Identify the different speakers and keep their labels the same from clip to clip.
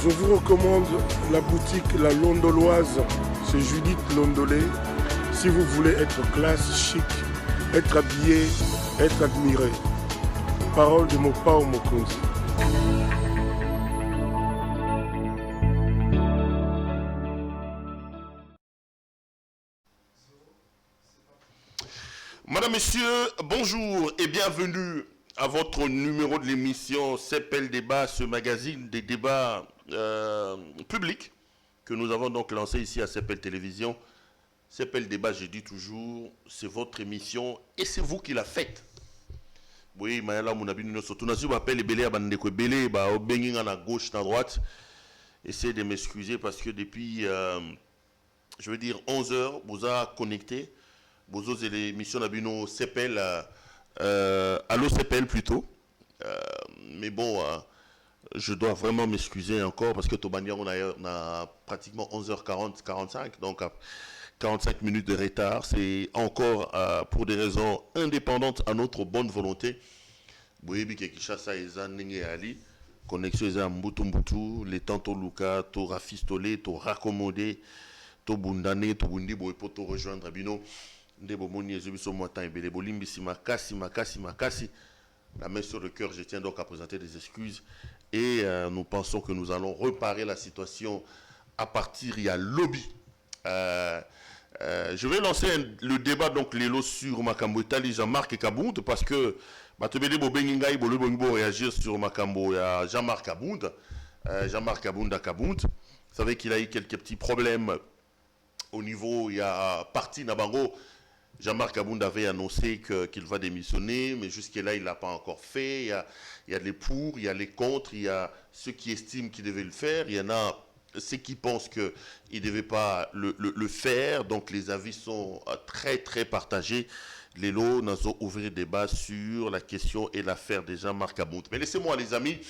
Speaker 1: Je vous recommande la boutique La Londoloise, c'est Judith Londolé. Si vous voulez être classe, chic, être habillé, être admiré. Parole de Mopao Mokonzi.
Speaker 2: Madame, Messieurs, bonjour et bienvenue à votre numéro de l'émission CEPEL Débat, ce magazine des débats publics que nous avons donc lancé ici à CEPEL Télévision. CEPEL Débat, je dis toujours, c'est votre émission et c'est vous qui la faites. Oui, Mayala Mounabino, surtout, nous appelle les Bélé à Bandeko Bélé, au Benging à gauche, à droite. Essayez de m'excuser parce que depuis, je veux dire, 11 heures, vous avez connecté. Vous avez l'émission d'Abino CEPEL, Allo CEPEL plutôt. Mais bon, je dois vraiment m'excuser encore parce que Tobania, on a pratiquement 11h40, 45, donc 45 minutes de retard. C'est encore pour des raisons indépendantes à notre bonne volonté. Boyebi Kekishasa Eza Nenge Ali, connexion Eza Mbutu, les temps to Luka, to rafistolé, to raccommodé, to bundane, to bundi, boye pour te rejoindre Abino. Makasi. La main sur le cœur, je tiens donc à présenter des excuses et nous pensons que nous allons réparer la situation à partir il y a lobby. Je vais lancer le débat donc Lélo sur Makambo Itali Jean-Marc et Kabound parce que Batebele Bobengingaï Bolobongo réagir sur Makambo Jean-Marc Kabound. Jean-Marc Kabound à Kabound. Vous savez qu'il a eu quelques petits problèmes au niveau, il y a parti Nabango. Jean-Marc Kabound avait annoncé qu'il va démissionner, mais jusque-là, il ne l'a pas encore fait. Il y a les pour, il y a les contre, il y a ceux qui estiment qu'il devait le faire, il y en a ceux qui pensent qu'il ne devait pas le faire. Donc, les avis sont très, très partagés. Lélo, nous allons ouvrir le débat sur la question et l'affaire de Jean-Marc Kabound. Mais laissez-moi, les amis,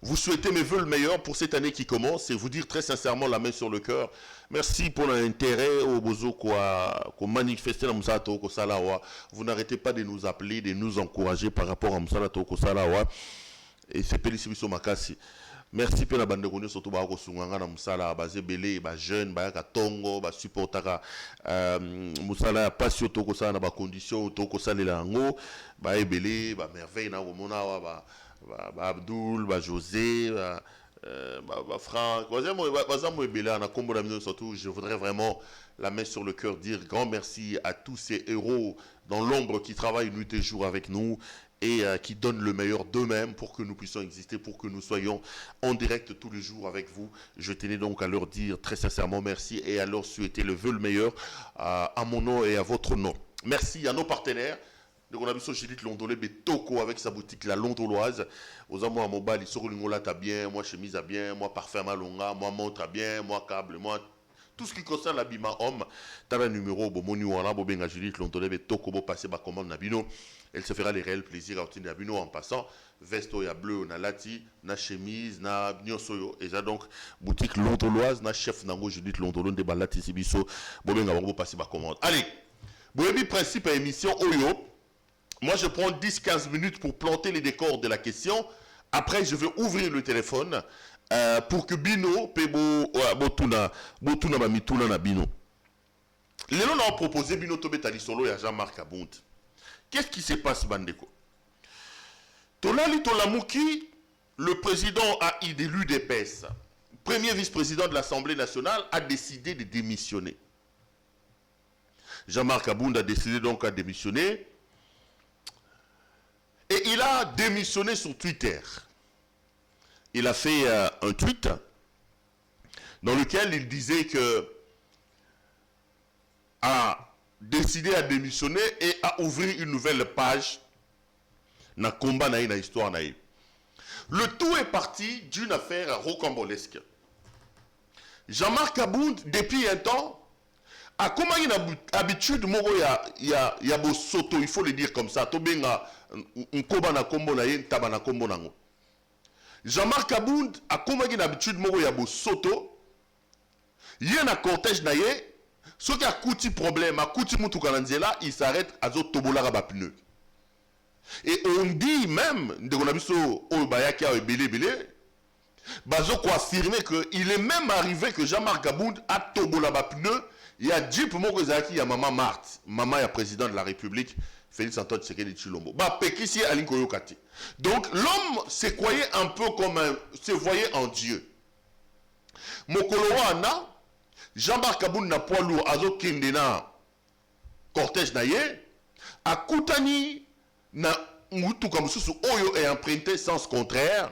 Speaker 2: vous souhaiter mes voeux le meilleur pour cette année qui commence et vous dire très sincèrement la main sur le cœur. Merci pour l'intérêt au bozo qu'on manifeste dans Moussalato Kosalawa. Vous n'arrêtez pas de nous appeler, de nous encourager par rapport à Moussalato Kosalawa. Et c'est Pélissibiso Makasi. Merci pour la bande de connaissances surtout ko sunganga na Moussala basé belé ba jeune ba ka tongo ba supportaka Moussala pas surtout ko ça na ba condition to ko salela ngo ba ebelé ba merveille na mona wa ba Abdul, ba José, ba Franck, surtout, je voudrais vraiment la main sur le cœur dire grand merci à tous ces héros dans l'ombre qui travaillent nuit et jour avec nous et qui donnent le meilleur d'eux-mêmes pour que nous puissions exister, pour que nous soyons en direct tous les jours avec vous. Je tenais donc à leur dire très sincèrement merci et à leur souhaiter le vœu le meilleur à mon nom et à votre nom. Merci à nos partenaires. Donc on a vu ce Judith Londolé Betoko avec sa boutique La Londoloise. Aux amours à mobile, ils sont là t'as bien, moi chemise à bien, moi parfum à longa, moi montre à bien, moi câble, moi tout ce qui concerne l'habillement homme. T'as un numéro, bon monu wala, bon benga Judith Londolé Betoko, bon passer ma commande Nabino. Elle se fera les réels plaisirs à obtenir Nabino en passant. Vesto ya bleu, na lati, na chemise, na nyosoyo. Et ça donc boutique Londoloise, na chef nango Judith Londolé de balati sibiso, bon benga bon passer ma commande. Allez, bon principe à émission Oyo. Moi, je prends 10-15 minutes pour planter les décors de la question. Après, je vais ouvrir le téléphone pour que Bino, Pebo, Botuna, Mamituna na Bino. Les gens ont proposé Bino Tobetali Solo et Jean-Marc Kabound. Qu'est-ce qui se passe, Bandeko? Tolali Tolamouki, le président de l'UDPS, premier vice-président de l'Assemblée nationale, a décidé de démissionner. Jean-Marc Kabound a décidé donc de démissionner. Et il a démissionné sur Twitter. Il a fait un tweet dans lequel il disait que a décidé à démissionner et à ouvrir une nouvelle page dans le combat, dans l'histoire. Le tout est parti d'une affaire rocambolesque. Jean-Marc Kabound, depuis un temps, a comment il a habitude, il y a beau soto, il faut le dire comme ça, Jean-Marc Kabound a comment il a habitude, il y a beau soto, il y a un cortège, ce qui a coûté problème, a coûté Moutoukanansela, il s'arrête à Zotobola Rabapneu. Et on dit même, Bazo ko affirmer que il est même arrivé que Jean-Marc Aboud a tobola ba pneu, il y a Jeep moko ezaki ya maman Marthe, maman ya président de la République Félix Antoine Tshisekedi Tshilombo. Ba pekisi alinko yokati. Donc l'homme se croyait un peu comme se voyait en Dieu. Mokolo wana Jean-Marc Aboud na poids lourd azo kende na cortège na ye akutani na mutuka mususu oyo est emprunté sens contraire,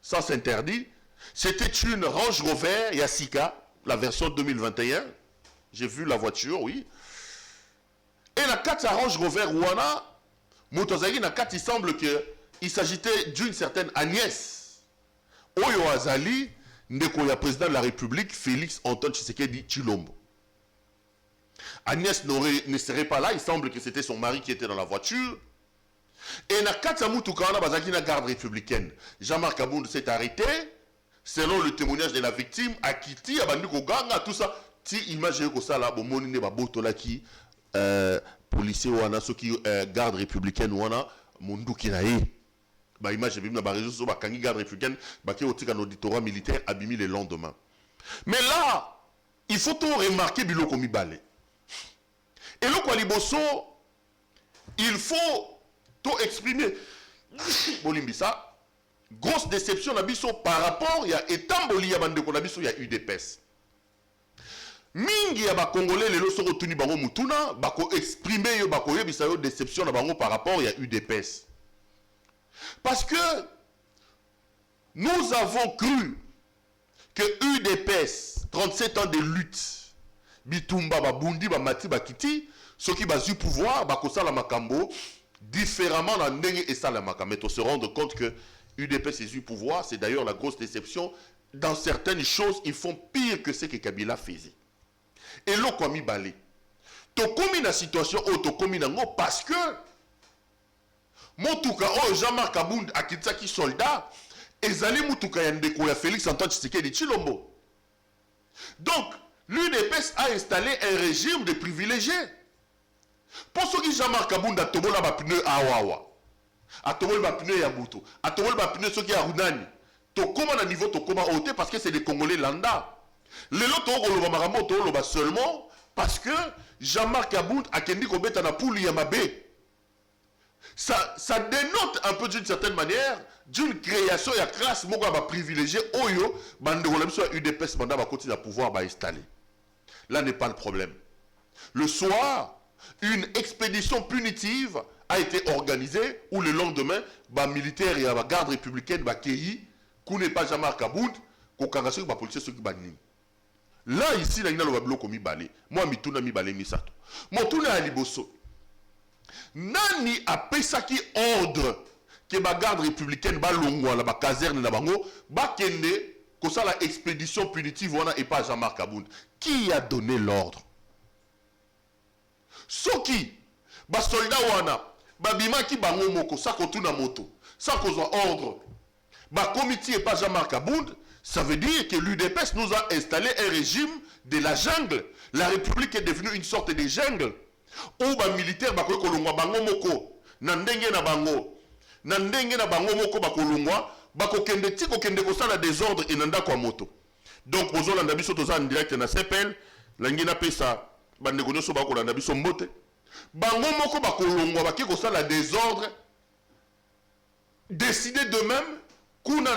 Speaker 2: sens interdit. C'était une Range Rover Yasika, la version 2021. J'ai vu la voiture, oui. Et la 4 Range Rover wana motozaki na 4, il semble que il s'agitait d'une certaine Agnès oyo azali ndeko ya président de la République Félix Antoine Tshisekedi Tshilombo. Agnès ne serait pas là, il semble que c'était son mari qui était dans la voiture. Et na kati mutuka wana bazaki na garde républicaine. Jean-Marc Aboud s'est arrêté selon le témoignage de la victime akiti abandi ko ganga tout ça. Ti image ko sala bo monine ba botolaki policier wana soki garde républicaine wana munduki na ye. Ba image bimna ba réseau so ba kangi garde républicaine ba ki otika no auditorat militaire abimi le lendemain. Mais là, il faut tout remarquer biloko mibale. Et le quoi liboso, il faut tout exprimer. Bolimbisa, grosse déception nabiso par rapport, il y a Etamboli ya bande ko nabiso il y a UDPS. Mingi ya ba congolais lelo soko tuni bango mutuna, bako exprimer yo bako yebisa yo déception na bango par rapport il y a UDPS. Parce que nous avons cru que UDPS 37 ans de lutte bitumba babundi ba mati bakiti ceux qui basu pouvoir bakosala makambo différemment dans ndenge et sala makambo, mais se rendre compte que UDPS est eu pouvoir, c'est d'ailleurs la grosse déception. Dans certaines choses, ils font pire que ce que Kabila faisait. Et l'eau quoi mi balé. To komi na situation o to komi nango parce que motuka o Jean-Marc Aboud akitsaki soldat ezali mutuka ya ndeko ya Félix Antoine Tshisekedi Tshilombo. Donc l'UDPS a installé un régime de privilégiés. Pour ceux qui Jean-Marc Aboud a tobola ba pneu awawa, a tobola ba pneu ya butu, a tobola ba pneu ceux qui a runani, to koma na niveau to koma ôté parce que c'est des Congolais lambda. Les loto oloba marambo to oloba seulement parce que Jean-Marc Aboud a kendi ko beta na pouli ya mabe. Ça dénote un peu d'une certaine manière d'une création ya classe moko ba privilégié oyo bande ko lemso UDPS banda ba continuer à pouvoir ba installer. Là n'est pas le problème. Le soir, une expédition punitive a été organisée où le lendemain, les militaires et la garde républicaine qui n'est pas Jean-Marc Aboud, qui ont les policiers qui ont. Là, ici, il y a un bloc mi balé. Moi, je suis mi balé mi sato. Moi, tout le liboso. Nani a pesaki ordre que la garde républicaine ba longwa la ba caserne na bango ba kende ko ça la expédition punitive wana et pas Jean-Marc Aboud. Qui a donné l'ordre? Soki ba soldat wana ba bimaki bango moko sa ko tuna moto sa ko zo ordre ba comité et pas Jean-Marc Aboud, ça veut dire que l'UDPS nous a installé un régime de la jungle. La République est devenue une sorte de jungle où ba militaire ba ko kolongwa bango moko na ndenge na bango moko ba kolongwa ba ko kende ti ko kende ko sala désordre et nanda kwa moto. Donc ozolanda biso toza en direct na CPL la ngina pesa bande ko nyoso ba ko landa biso mbote bango moko ba kolongwa ba ki ko sala désordre décider de même kuna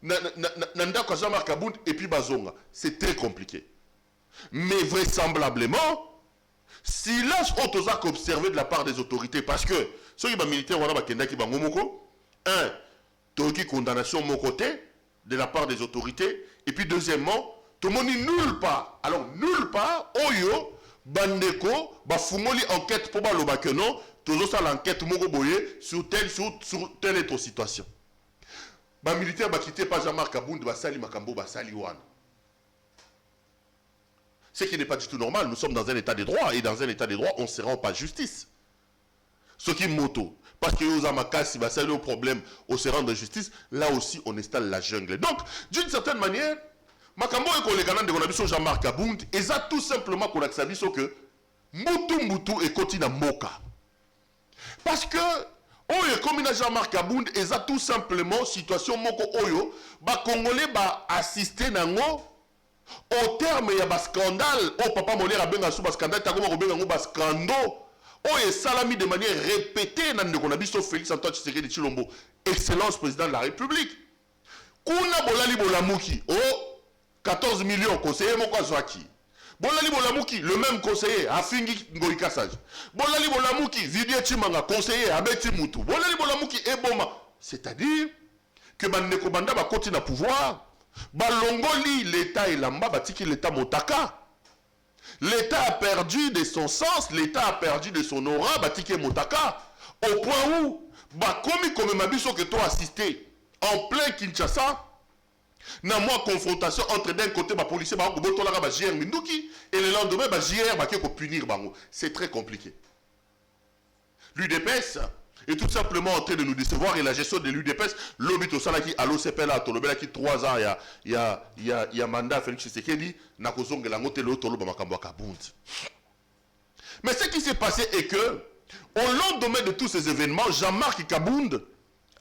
Speaker 2: na ndako Jean-Marc Aboud et puis bazonga. C'est très compliqué. Mais vraisemblablement si là on a observé de la part des autorités parce que ceux qui sont militaires wana ba kenda ki bango moko toki condamnation de mon côté de la part des autorités et puis deuxièmement tout le monde dit nulle part. Alors nulle part oyo bandeko ba fungoli enquête pour ba loba que non toujours ça l'enquête moko boye sur telle autre situation. Ba militaire ba quitter pas Jean-Marc Aboud ba sali makambo ba sali wana. Ce qui n'est pas du tout normal. Nous sommes dans un état de droit et dans un état de droit on ne se rend pas justice. Ce qui est moto parce que aux amakasi va saluer au problème on se rend de justice, là aussi on installe la jungle. Donc d'une certaine manière makambo e kolekana de konabiso Jean-Marc Aboud et ça tout simplement qu'on a biso que mutu et kotina moka. Parce que Oyo comme Jean-Marc Kabound eza tout simplement situation moko oyo ba congolais ba assister nango au terme ya ba scandale o papa Molière abenga sou ba scandale takoma ko benga ngo ba scandale oyo salami de manière répétée nan ndeko na biso Félix Antoine Tshisekedi Tshilombo excellence président de la République kuna bolali bolamuki o 14 millions conseiller moko azwaki bolali bolamuki le même conseiller afingi Ngoi Kassage bolali bolamuki Didier Tshimanga conseiller abeti mutu bolali bolamuki eboma c'est-à-dire que bandeko banda ba koti na pouvoir balongoli l'état elamba batiki l'état motaka. L'état a perdu de son sens, l'état a perdu de son aura batiki motaka au point où bakomi comme mabiso que toi assisté en plein Kinshasa. Na moi confrontation entre d'un côté ba policier ba botola ba JR Minduki et le lendemain ba JR ba ko punir bango. C'est très compliqué. L'UDPS est tout simplement en train de nous décevoir et la gestion de l'UDPS l'obito salaki à l'OCPL à Tolobela qui 3 ans il y a mandat Félix Tshisekedi na kozongela ngote le Toloba makambo Kabound. Mais ce qui s'est passé est que au lendemain de tous ces événements, Jean-Marc Kabound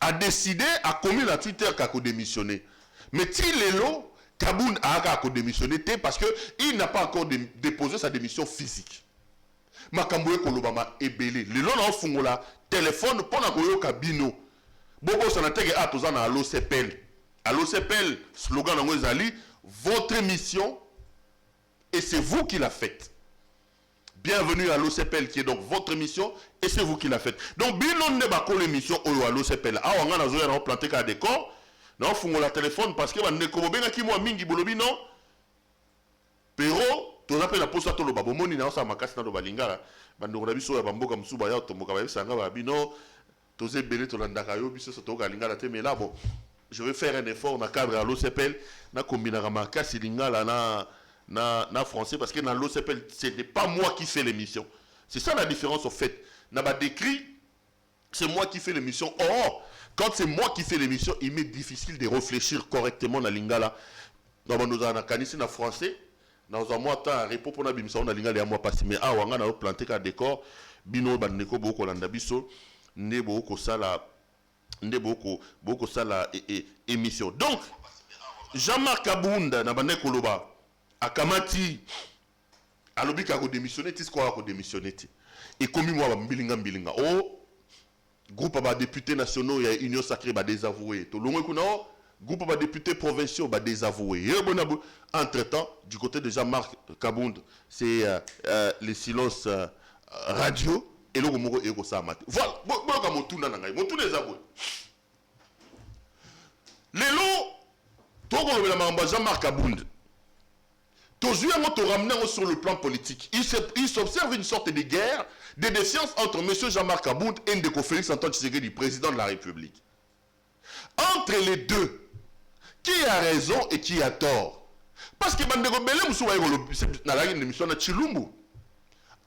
Speaker 2: a décidé à commis la Twitter qu'a démissionné. Mais Tilelo, Kabound a démissionné parce qu'il n'a pas encore déposé sa démission physique. Makamboué Kolobama est belé. Le long en fungola, téléphone, pendant que Kabino. Bobo Sanatege a tous à l'OCPL. À l'OCPL, slogan en Wezali, votre mission, et c'est vous qui la faites. Bienvenue à l'OCPL qui est donc votre mission et c'est vous qui la faites. Donc, Bino ne ba ko l'émission à l'OCPL. Ah, on a zoé planté ka décor. Non, fungo la téléphone parce que ne ko benga ki mo mingi bolobi non. Pero to appelle la poste to lo babomoni na sa makasi na lo balinga. Bando na biso ya bamboka msuba ya to moka ba sanga ba bino. To ze belé to landaka yo biso to ka linga la te mais là bon, je vais faire un effort dans cadre à l'OCPL na kombina makasi linga la na français parce que dans l'OCPL ce n'est pas moi qui fais l'émission. C'est ça la différence au fait. N'a pas décrit, c'est moi qui fais l'émission. Or, quand c'est moi qui fais l'émission, il m'est difficile de réfléchir correctement dans lingala. Dans nous avons canisé en français, dans un mois temps repos pour na bimisa na lingala ya mois passé mais ah wanga na planté ka décor bino bandeko boko landa biso ne boko sala émission. Donc Jean-Marc Kabound na bandeko loba akamati alobi ka ko démissionner tis ko ko démissionner et comme moi mbilinga oh groupe ba députés nationaux ya union sacrée ba désavoué to longwe kuna groupe ba députés provinciaux ba désavoué entre-temps du côté de Jean-Marc Kabound c'est les silences radio et le moko eko sa mat voilà boka motuna na ngai motuna ezabwe lelo to ko lobela mamba Jean-Marc Kabound toujours on ramener sur le plan politique. Il s'observe une sorte de guerre, de défiance entre M. Jean-Marc Kabound et Ndeko Félix Antoine Tshisekedi, président de la République. Entre les deux, qui a raison et qui a tort? Parce que Bandeko Belé Moussouba na la émission na Tshilumbu,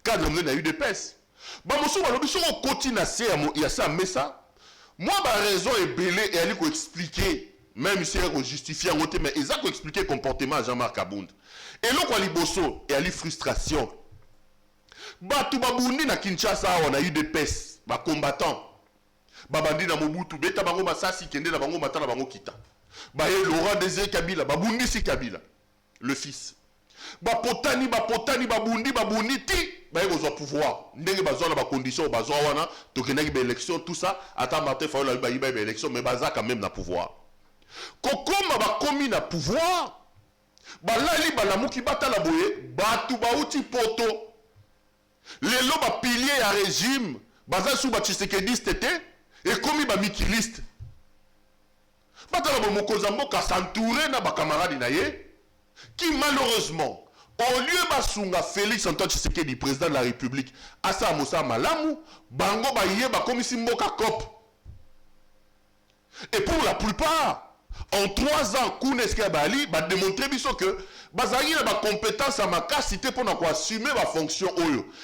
Speaker 2: cadre de la UDPS. Ba Moussouba lobi so continue à ça mais ça. Moi ba raison est belé et elle ko expliquer même si elle justifie en côté mais ils ont expliqué le comportement à Jean-Marc Kabound. Et là quoi liboso et ali frustration. Batu babundi na Kinshasa on a eu des pes, ba combattants. Ba bandi na Mobutu beta bango masasi kende na bango matana bango kita. Ba ye Laurent Désiré Kabila, babundi si Kabila, le fils. Ba potani babundi ti ba ye besoin pouvoir. Ndenge bazwa na ba conditions bazwa wana to kenaki ba élection tout ça, ata Martin Fayulu ba yiba élection mais baza quand même na pouvoir. Kokoma ba komi na pouvoir. Balali balamuki batala boye batu bauti poto lelo ba pilier ya régime baza sou ba Tshisekediste te et komi ba mikiliste batala bo mokonza mboka s'entourer na ba camarades na ye qui malheureusement au lieu basunga Félix Antoine Tshisekedi président de la République asa mosa malamu bango ba yeba komi si mboka cop et pour la plupart en 3 ans, Kouneska Bali va démontrer que Bazali a des compétences à ma capacité pour assumer ma fonction.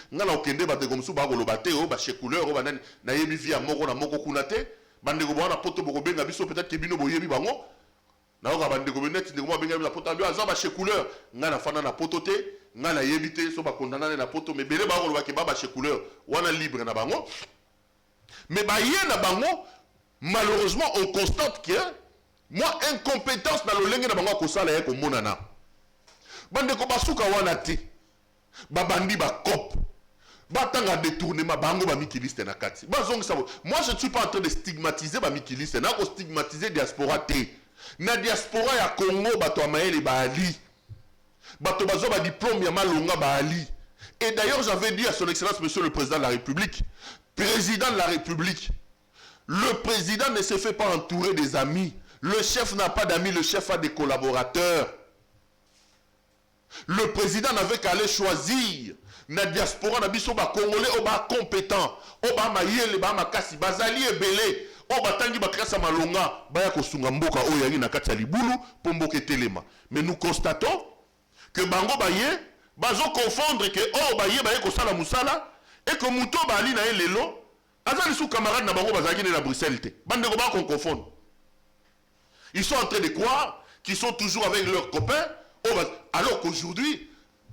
Speaker 2: Nous avons dit que comme ça, nous avons chez couleur, nous avons dit Moko na Moko Kunate, bande ko na poto boko benga biso peut-être que bino boyebi bango. Na ko bande ko net ndeko benga la poto ambi azaba chez couleur, ngana fana na poto te, ngana yebité so ba condamner na poto mais belé ba ko ba ke baba chez couleur, wana libre na bango. Mais na bango, malheureusement, on constate que moi, incompétence dans le lenge na bango kosala yeko monana. Bande ko basuka wana te. Babandi ba cop. Batanga détournement bango ba mikiliste na kati. Bazong sabo. Moi je ne suis pas en train de stigmatiser ba mikiliste, na ko stigmatiser diaspora te. Na diaspora ya Congo bato amayele ba ali. Bato bazo ba diplôme ya malonga ba ali. Et d'ailleurs j'avais dit à son excellence monsieur le président de la République, président de la République, le président ne se fait pas entourer des amis. Le chef n'a pas d'amis, le chef a des collaborateurs. Le président n'avait qu'à aller choisir na diaspora na biso ba congolais o ba compétent, o ba mayele ba makasi bazali ebele, o ba tangi ba krasa malonga ba ya kosunga mboka o yangi na kati ya libulu po mboka telema. Mais nous constatons que bango baye bazo confondre que o baye baye ko sala musala et que muto ba ali na lelo azali sous camarade na bango bazaki na Bruxelles te. Bande ko ba qu'on confond. Ils sont en train de croire qu'ils sont toujours avec leurs copains. Alors qu'aujourd'hui,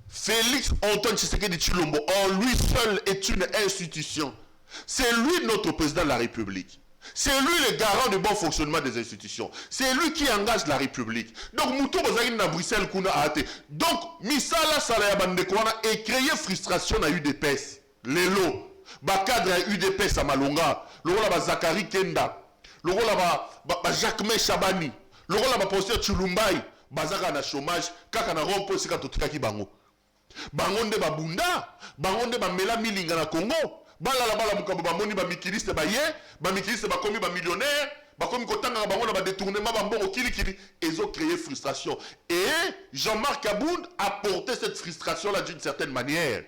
Speaker 2: Félix Antoine Tshisekedi Tshilombo, en lui seul est une institution. C'est lui notre président de la République. C'est lui le garant du bon fonctionnement des institutions. C'est lui qui engage la République. Donc, Moutou Bozagin na Bruxelles kuna aate. Donc, Misala Salaya Bandekwana et créer frustration à UDPS. Lelo, Bakadre à UDPS à Malonga, le rôle à Zakari Kenda, le rôle à Jacques Chabani, le rôle à Pasteur Tshilumbai. Bazaka na chômage kaka na rompo sika totikaki bango bango nde babunda bango nde bamela milinga na Congo bala mukambo bamoni ba mikiliste baye ba mikiliste bakomi ba millionnaire bakomi kotanga bango na ba détournement bambongo kilikili ezo créer frustration et Jean-Marc Abound a porté cette frustration là d'une certaine manière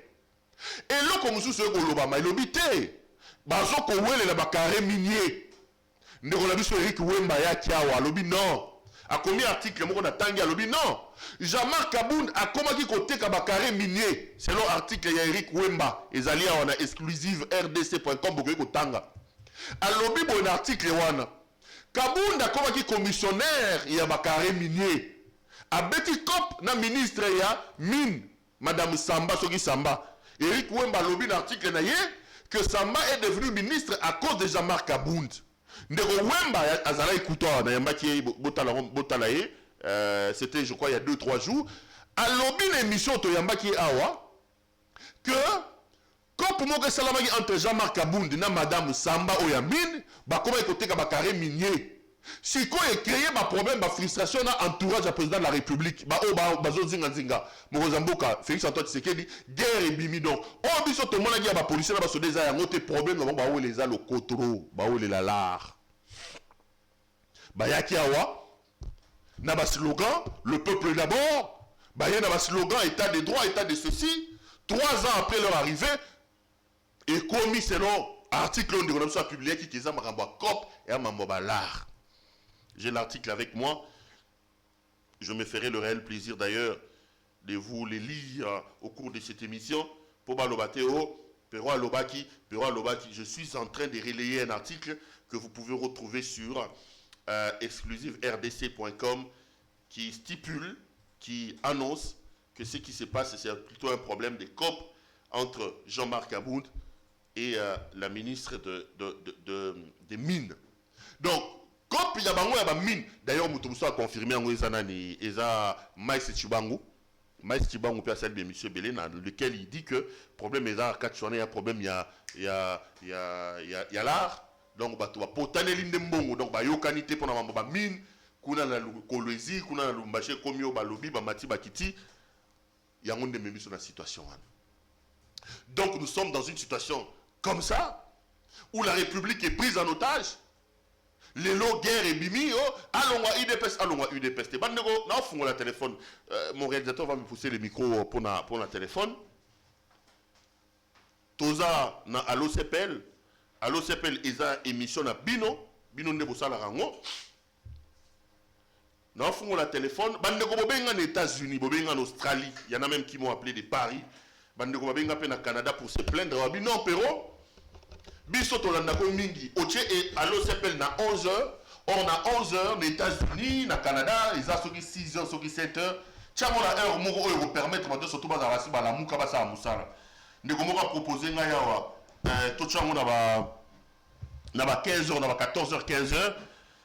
Speaker 2: et là comme sous ce koloba ma lobité bazo ko wele la bakare minier ndeko la biso Eric Wemba ya kiawa lobi non. A combien d'articles mon a tangi à lobby non. Jean-Marc Abound a comment côté kabakare minier selon article ya Eric Wemba ezali on a exclusive rdc.com pour que tanga. A lobby bon article wana. Kabound a comment commissionnaire ya bakare minier. A beti cop na ministre ya mine madame Samba Soki Samba. Eric Wemba lobby l'article na que Samba est devenu ministre à cause de Jean-Marc Abound. Ndeko Wemba azala ikutoa na yambaki botalaye c'était je crois il y a 2-3 jours à lobby l'émission to yambaki awa que comme mo que salamaki entre Jean-Marc Abound na madame Samba Oyamine ba comment écouter ka bakare minier si ko e créer ba problème ba frustration na entourage du président de la République ba o ba zo zinga Mozamboka Félix Antoine Tshisekedi guerre et bimi donc o biso to mona gi ba policier na ba soldats ya ngote problème ba o les a le kotro ba o les la lar ba yaki awa na ba slogan le peuple d'abord ba y a ba slogan état de droit état de ceci 3 ans après leur arrivée et commis selon article on dit a publié qui keza makamba cop et mambo ba lar. J'ai l'article avec moi. Je me ferai le réel plaisir d'ailleurs de vous les lire au cours de cette émission. Pour Balobateo, Pero Alobaki, je suis en train de relayer un article que vous pouvez retrouver sur exclusive rdc.com qui stipule, qui annonce que ce qui se passe, c'est plutôt un problème de COP entre Jean-Marc Abound et la ministre des Mines. Donc, COP, il y a mine. D'ailleurs, Moutoussa a confirmé en Ouizanani, Eza Maïs Chibangu, personne de M. Belé, dans lequel il dit que le problème est là, il y a un problème, il y a l'art. Donc, il y a potané l'indembongo, donc il y a yokanité pour la mine, kuna la kolwezi, kuna la lumbaché, komio, balobi, bamati, bakiti, il y a un monde de sur la situation. Donc, nous sommes dans une situation comme ça, où la République est prise en otage. Les lots guerre et bimi, allons à UDPS. Non, la téléphone. Mon réalisateur va me pousser le micro pour la téléphone. Toza na Allo Sepel. Allo Sepel est une émission na Bino. Bino ne bossa la rango. Non, font la téléphone. Bandeko bobenga aux États-Unis, bobenga en Australie. Il y en a même qui m'ont appelé de Paris. Bandeko bobenga au Canada pour se plaindre. Non, pero. Biso tolanda ko mingi oche et Allo s'appelle na 11h on a 11h les États-Unis na Canada ils a soki 6h soki 7h tiamo la heure moko oyo permettre ba surtout ba za basi ba la muka ba sa musala ndeko moko proposer nga yawa to tiamo na ba 15h, 14h, 15h,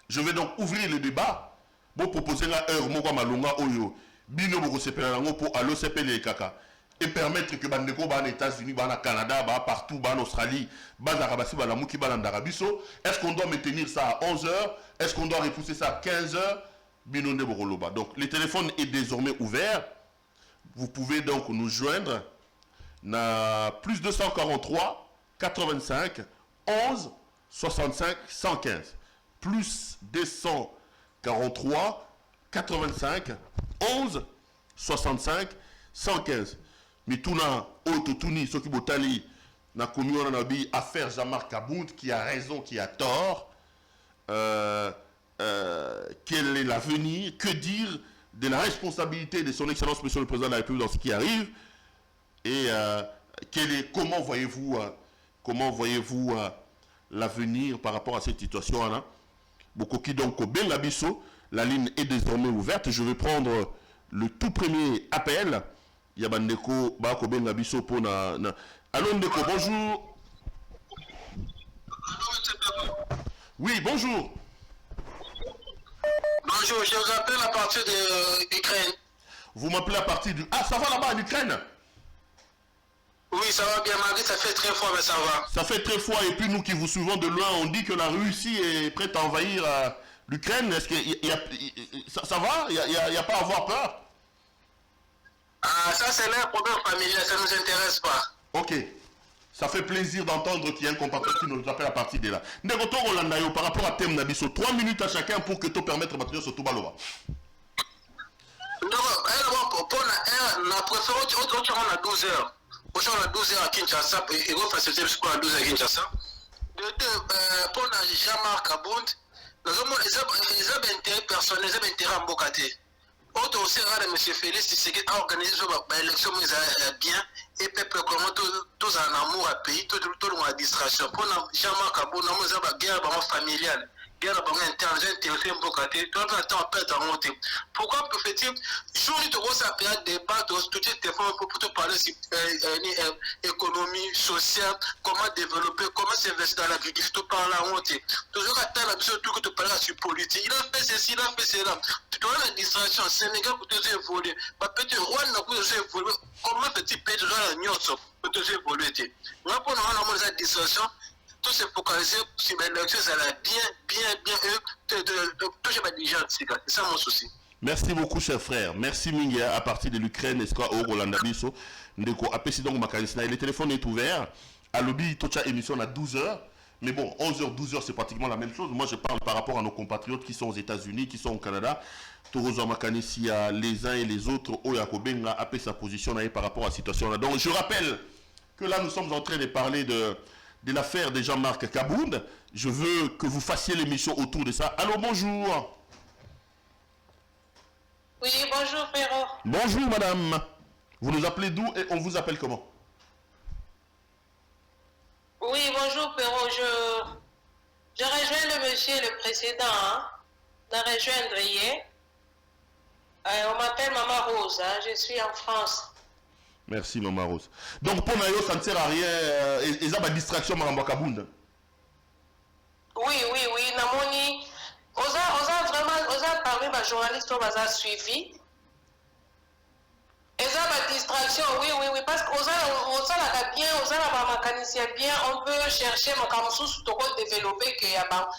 Speaker 2: je vais donc ouvrir le débat pour proposer une heure moko malunga oyo bino boko sepela nango pour allo sepele kaka et permettre que bandeko ba en États-Unis, ba na Canada, ba partout, ba en Australie, ba za kabasi ba la muki ba na biso. Est-ce qu'on doit maintenir ça à 11h? Est-ce qu'on doit repousser ça à 15h? Bino ne bokoloba. Donc le téléphone est désormais ouvert. Vous pouvez donc nous joindre na plus 243 85 11 65 115 plus 243 85 11 65 115. Mituna Ototuni Soki Botali na communion nabi affaire Jean-Marc Kabound qui a raison, qui a tort. Quel est l'avenir? Que dire de la responsabilité de son Excellence Monsieur le Président de la République dans ce qui arrive? Et comment voyez-vous l'avenir par rapport à cette situation là? Bokoki donc Ben Labisso, la ligne est désormais ouverte. Je vais prendre le tout premier appel. Yabandeko Bako Ben Labisso pour na. Allô Ndeko, bonjour. Oui, bonjour.
Speaker 3: Bonjour, je vous appelle à partir de l'Ukraine.
Speaker 2: Vous m'appelez à partir du... Ah, ça va là-bas en Ukraine?
Speaker 3: Oui, ça va bien, malgré ça fait très froid, mais ça va.
Speaker 2: Ça fait très froid, et puis nous qui vous suivons de loin, on dit que la Russie est prête à envahir l'Ukraine. Est-ce que ça va? Il n'y a pas à avoir peur?
Speaker 3: Ah, ça c'est un problème familial, ça ne nous intéresse pas.
Speaker 2: Ok. Ça fait plaisir d'entendre qu'il y a un compatriote qui nous appelle à partir de là. Negoto Rolandayo, par rapport à Thème Nabiso, 3 minutes à chacun pour que tu permettes de battre sur tout baloba.
Speaker 3: Donc, la préférence, on a 12 heures. On a 12 heures à Kinshasa, et on fait ce qu'on a 12 heures à Kinshasa. De deux, pour Jean-Marc Kabound, nous avons des intérêts personnels, des intérêts en Bokate. Autre aussi, M. Félix Tshisekedi a organisé l'élection bien, et peuple comment tous en amour à pays, tout le monde a distraction. Pour Jean-Marc Kabound, nous avons une guerre familiale. Guerre interne, intéressé un Bokate, tout le temps à perdre en monter. Pourquoi peut-il, jour de ça peut débattre, tout est pour te parler économie sociale, comment développer, comment s'investir dans l'agriculture, tout par la honte. Toujours à temps, tout que tu parles sur politique. Il a fait ceci, il a fait cela. Tu dois la distraction, Sénégal pour te évoluer. Peut-être Rwanda pour te évoluer. Comment petit pays de la Nyotso pour te évoluer. Moi, pour nous, on a une distraction. Tout se focaliser sur l'élection, ça va bien, toucher ma diligence, c'est ça mon souci.
Speaker 2: Merci beaucoup, cher frère. Merci, Mingia, à partir de l'Ukraine, n'est-ce pas, au Rolanda Bisso. Ndeko, appelez donc Makanisna. Le téléphone est ouvert. À lobby, toute émission à 12h. Mais bon, 11h, 12h, c'est pratiquement la même chose. Moi, je parle par rapport à nos compatriotes qui sont aux États-Unis, qui sont au Canada. Torozo Makanissia, les uns et les autres, Oyakobenga, appelé sa position par rapport à la situation là. Donc, je rappelle que là, nous sommes en train de parler de l'affaire de Jean-Marc Kabound. Je veux que vous fassiez l'émission autour de ça. Allô, bonjour.
Speaker 4: Oui, bonjour, Perrault.
Speaker 2: Bonjour, madame. Vous nous appelez d'où et on vous appelle comment?
Speaker 4: Oui, bonjour, Perrault. Je rejoins le monsieur le précédent. De rejoindre hier. On m'appelle Maman Rose. Je suis en France.
Speaker 2: Merci, Maman Rose. Donc, pour Nayo, ça ne sert à rien. Ils ont une distraction, Maman Kabound.
Speaker 4: Oui. Namoni. Oza parmi ma journaliste, on va suivi. Et ça, ma distraction, oui, parce que Oza la bien, Oza la mécanicien bien, on peut chercher mon camusou sous ton code développé que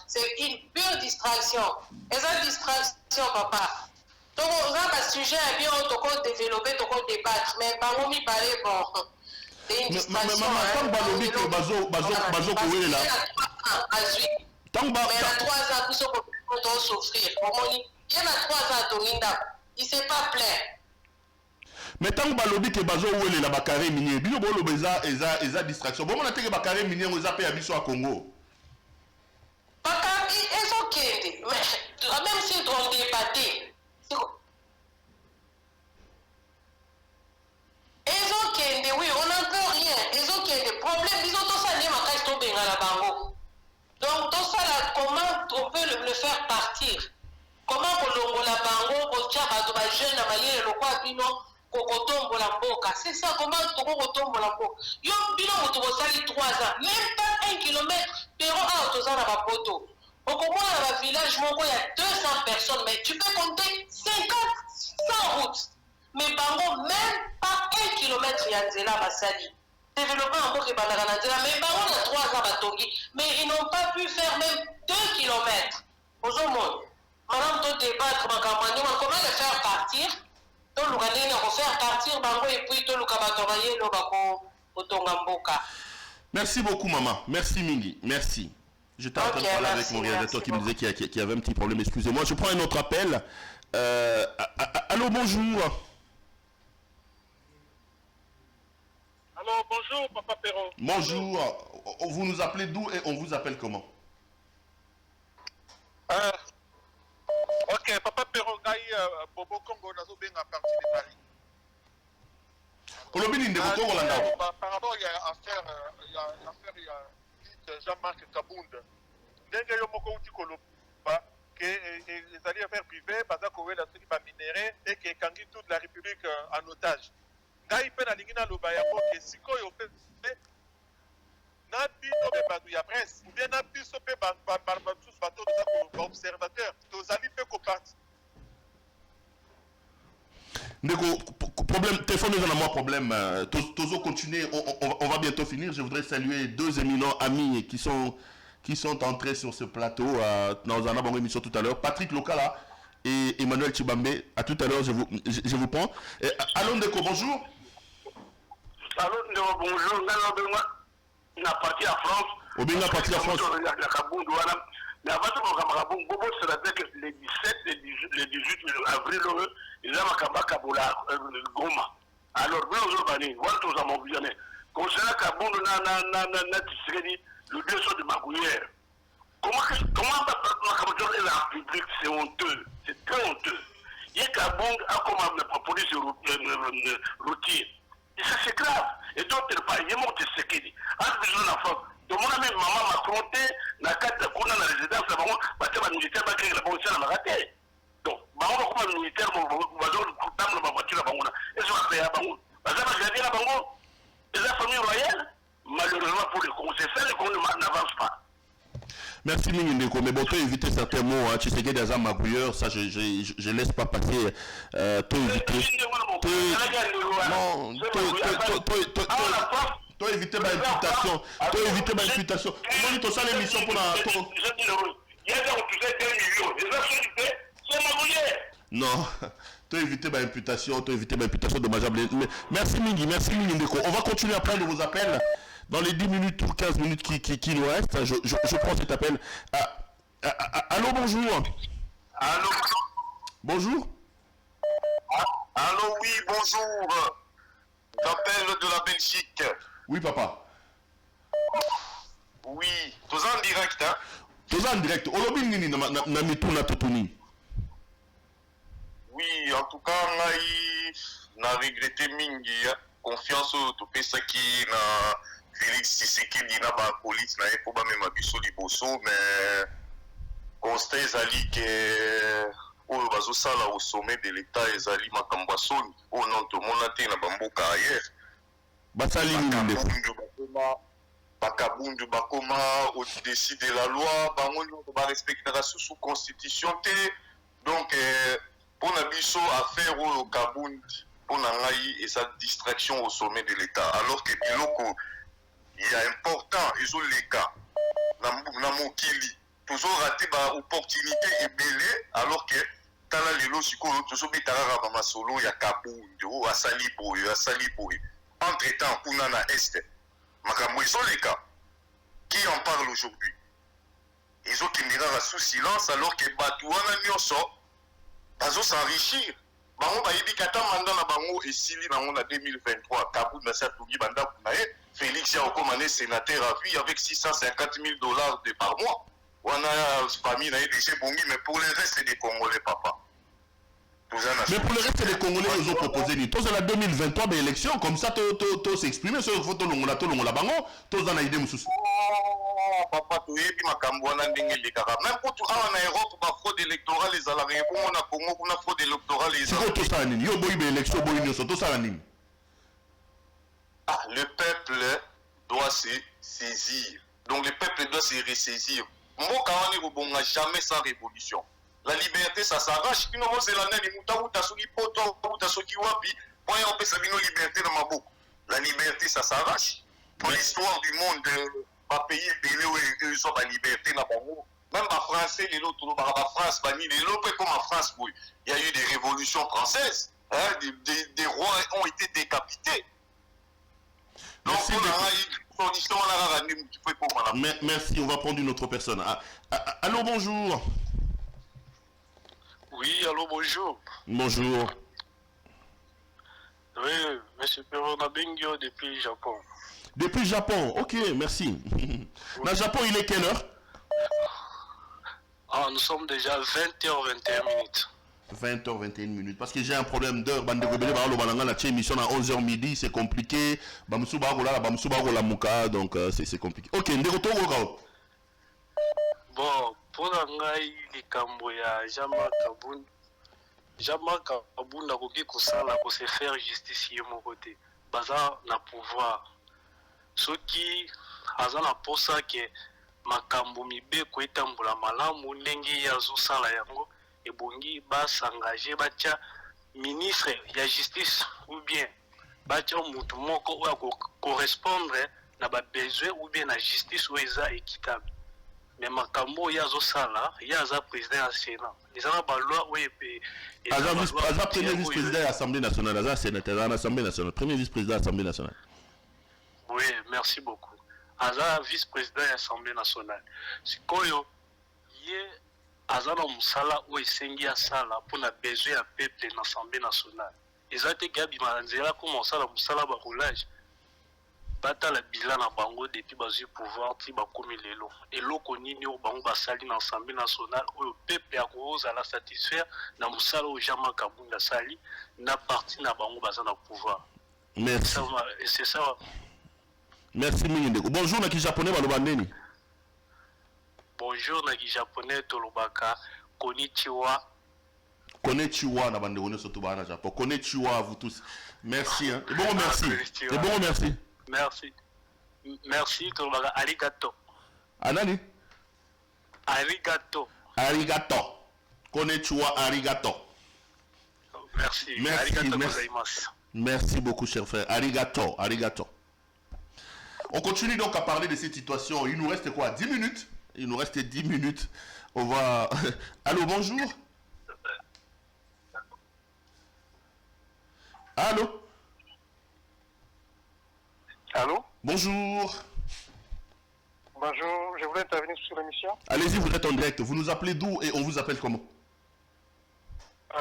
Speaker 4: c'est une pure distraction. Et ça, distraction, papa. Donc, Oza la sujet est bien, ton code développé, ton code débattre, mais par où m'y parler, bon. C'est une distraction.
Speaker 2: Mais maman, quand Balobi que Bazo Koué là.
Speaker 4: Mais il y a 3 ans, tout ce qu'on doit souffrir. Il y a 3 ans, Toninda. Il ne s'est pas plaint.
Speaker 2: Mais tant que Balobi que Bazo Oué là, Bakare Minier, Bilo Bolo Beza, Eza distraction. Bon, on a dit que Bakare Minier, on a payé à Bisso à Congo.
Speaker 4: Bakare, ils ont quitté. Mais même si on débattait, ils ont quitté, oui, on n'en peut rien. Ils ont quitté. Problème, ils ont tout ça, les macaques sont bien à la bango. Donc, tout ça, là, comment on peut le faire partir? Comment on la bango, on tient à de jeune à manier le quoi, bino, kokotombo la boca. C'est ça, comment on tombe la boca. Yo, bino, on te sali 3 ans. Même pas 1 km, Péro a autorisé dans ma poteau. Au moment dans le village, il y a 200 personnes, mais tu peux compter 50, 100 routes. Mais Bango, même pas 1 km, il y a Nzela Basali. Développer un peu que Bandaranazela, mais Bango, il y a 3 ans à Tongi, mais ils n'ont pas pu faire même 2 km. Aux hommes, madame, tout débattre, comment le faire partir, tout le monde faire partir, Bango, et puis tout le Kabatoraye, le Bako, Otongamboka.
Speaker 2: Merci beaucoup, maman. Merci, Mingi. Merci. J'étais en train de parler avec mon réalisateur qui me disait qu'il y avait un petit problème. Excusez-moi. Je prends un autre appel. Allô, bonjour.
Speaker 5: Allô, bonjour, Papa Perron.
Speaker 2: Bonjour. Vous nous appelez d'où et on vous appelle comment?
Speaker 5: Ok, Papa Perron, Bobo Congo, nous sommes à partir de Paris.
Speaker 2: Par
Speaker 5: rapport à l'affaire, il y a Jean-Marc Kabound. Dès que yo moko uti koloba que les alliés affaires privées baza ko wela soki ba minéré et que kangi toute la République en otage. Ngai pe na lingi na loba ya que sikoyo pe na bino be batu ya presse ou bien na biso pe ba tous bateau de observateur tozali pe ko parti.
Speaker 2: Ndeko, problème, téléphone nous en a moins problème. Tozo continuer, on va bientôt finir. Je voudrais saluer 2 éminents amis qui sont entrés sur ce plateau. Nous en avons une émission tout à l'heure. Patrick Lokala et Emmanuel Chibambe. À tout à l'heure, je vous prends. Allô Ndeko, bonjour.
Speaker 6: Allô Ndeko, bonjour. On a parti à France.
Speaker 2: On est parti à France.
Speaker 6: Mais avant tout, c'est-à-dire que les 17 et les 18 avril, ils ont un Kabola, Goma. Alors, nous avons voilà, mon visionnaire. Concernant Kaboul, le deux de Magouillère. Comment est la République, c'est honteux, c'est très honteux. Il y a Kaboul a comme la police routier. Et ça, c'est grave. Et d'autres, il y a mon Tshisekedi. Entre les gens en France. Donc, mon ami maman m'a compté, la carte de la résidence, parce que les militaires qui la police m'a raté. Donc, les militaires vont dans la voiture à Bangouna. Et ça va faire à Bangouna. Parce que j'ai dit à Bangouna, et la famille royale, malheureusement pour les conseils, les conseils n'avancent pas.
Speaker 2: Merci Mingindeko, mais bon, tu as évité certains mots, hein. Tu sais qu'il y a des amabouilleurs, ça je laisse pas passer. Tu as évité ma imputation. Tu as évité ma imputation. Comment dit-on ça l'émission pour la...
Speaker 6: Il y a des millions. Les actions c'est mabouillère.
Speaker 2: Non. Tu as évité ma imputation, dommageable. Merci Mingi, merci Mingindeko. On va continuer à prendre vos appels. Dans les 10 minutes ou 15 minutes qui nous restent, je prends cet appel. Allô, bonjour.
Speaker 6: Allô.
Speaker 2: Bonjour.
Speaker 6: Allô, oui, bonjour. J'appelle de la Belgique.
Speaker 2: Oui, papa.
Speaker 6: Oui, tous en direct, hein?
Speaker 2: Tous en direct. Olobingini na mituna totuni.
Speaker 6: Oui, en tout cas, on a regretté Mingi, confiance au Topesaki na Félix Tshisekedi na ba police na epo ba mema biso liboso, mais constat ezali que oyo bazosala au sommet de l'état ezali makambo ya soni oyo non tomona te na bamboka ailleurs.
Speaker 2: Basali
Speaker 6: bakabundu bakoma au-dessus de la loi, bango nyonso barespectaka susu constitution te. Donc mpona biso affaire oyo kabundi mpona ngai eza distraction au sommet de l'état, alors que biloko il y a important ezoleka na mokili tozorate ba opportunité ebele, alors que tala lelo sikoyo tozobetaka ba masolo ya kabundi oyo asali boye. Entre temps kuna na este makambo ezoleka, qui en parle aujourd'hui? Ezokendeka sous silence, alors que bato wana nyonso bazo s'enrichir. Bango bayebi kata mandat na bango esili nango na 2023 kabundi na satugi bandako na ye. Félix a recommandé sénateur à vie avec $650 000 par mois. On a famille déjà bongi, mais pour le reste des Congolais, papa.
Speaker 2: Mais pour le reste des Congolais, ils ont proposé tous la 2023 des élections, comme ça, tous s'exprimer sur le photo la bango, tous dans la idée moussous.
Speaker 6: Papa, tu es ma cambouana n'engeli kara. Même pour tout en Europe, ma fraude électorale, les alariés, pour mon Congo, pour la fraude électorale, les
Speaker 2: alariés. C'est quoi tout ça, Nini? Yo, boy, élection, boy, tout ça, Nini.
Speaker 6: Ah, le peuple doit se saisir Donc le peuple doit se ressaisir. Mboka wana ekobonga jamais sans révolution. La liberté, ça s'arrache. Kino mozelanda ni muta soki poto, muta soki wapi, point on peut sabino liberté dans ma bouche. La liberté, ça s'arrache. Pour l'histoire du monde, ma pays belé où ils ont la liberté dans mon mot. Même en français, les autres, en France, les autres, comme en France, il y a eu des révolutions françaises. Hein, des rois ont été décapités. Donc,
Speaker 2: merci, on va prendre une autre personne. Allô, bonjour.
Speaker 7: Oui, allô, bonjour.
Speaker 2: Bonjour.
Speaker 7: Oui, monsieur Perron Nabengio depuis le Japon.
Speaker 2: Depuis le Japon, ok, merci. Oui. Dans le Japon, il est quelle heure?
Speaker 7: Ah, nous sommes déjà 20h21.
Speaker 2: 20h21 minutes. Parce que j'ai un problème d'heure. Bande rebelle, la émission à 11h midi, c'est compliqué. Donc, c'est compliqué. Ok,
Speaker 7: bon, pour l'angai, les Camboya, Jean-Marc Kaboun a coqué qu'on se faire justice de mon côté. Baza na pouvoir. Ce qui, Azan a pour ça que makambo mibe ko etambula malamu ndenge ya zo sala yango ebongi ba s'engager batia ministre ya justice ou bien batia mutu moko oya correspondre na ba besoin ou bien na justice ou eza équitable. Mais makambo ya zo sala ya za président ya Sénat. Les ana ba loi ou epé
Speaker 2: Aza premier vice-président de l'Assemblée nationale, Aza sénateur de l'Assemblée nationale, premier vice-président de l'Assemblée nationale.
Speaker 7: Oui, merci beaucoup. Aza vice-président de l'Assemblée nationale. Sikoyo, ye Azana Moussala ou Essengi Asala pour la besoin à peuple de l'Assemblée nationale. Ils ont été gabi Manzela comme Moussala Moussala Baroulage. Bata la bilan à Bango depuis basu pouvoir ti bakomi lelo. Et l'oko nini au Bango basali dans l'Assemblée nationale où le peuple a cause à la satisfaire na Moussala ou Jama Kabunda Sali na parti na Bango basana pouvoir.
Speaker 2: Merci.
Speaker 7: C'est ça.
Speaker 2: Merci Mingindeko. Bonjour Naki japonais balobandeni.
Speaker 7: Bonjour Naki japonais tolobaka konnichiwa.
Speaker 2: Konnichiwa na bande wone soto bana Japon. Konnichiwa à vous tous. Merci hein. Et bon merci. Et bon merci.
Speaker 7: Merci. Merci tolobaka arigato.
Speaker 2: Anani?
Speaker 7: Arigato.
Speaker 2: Arigato. Konnichiwa arigato.
Speaker 7: Merci.
Speaker 2: Merci.
Speaker 7: Arigato
Speaker 2: Merci.
Speaker 7: gozaimasu.
Speaker 2: Merci beaucoup cher frère. Arigato. Arigato. On continue donc à parler de cette situation. Il nous reste quoi? 10 minutes. Il nous reste 10 minutes. On va... Allô, bonjour. Allô.
Speaker 5: Allô?
Speaker 2: Bonjour.
Speaker 5: Bonjour, je voulais intervenir sur l'émission.
Speaker 2: Allez-y, vous êtes en direct. Vous nous appelez d'où et on vous appelle comment?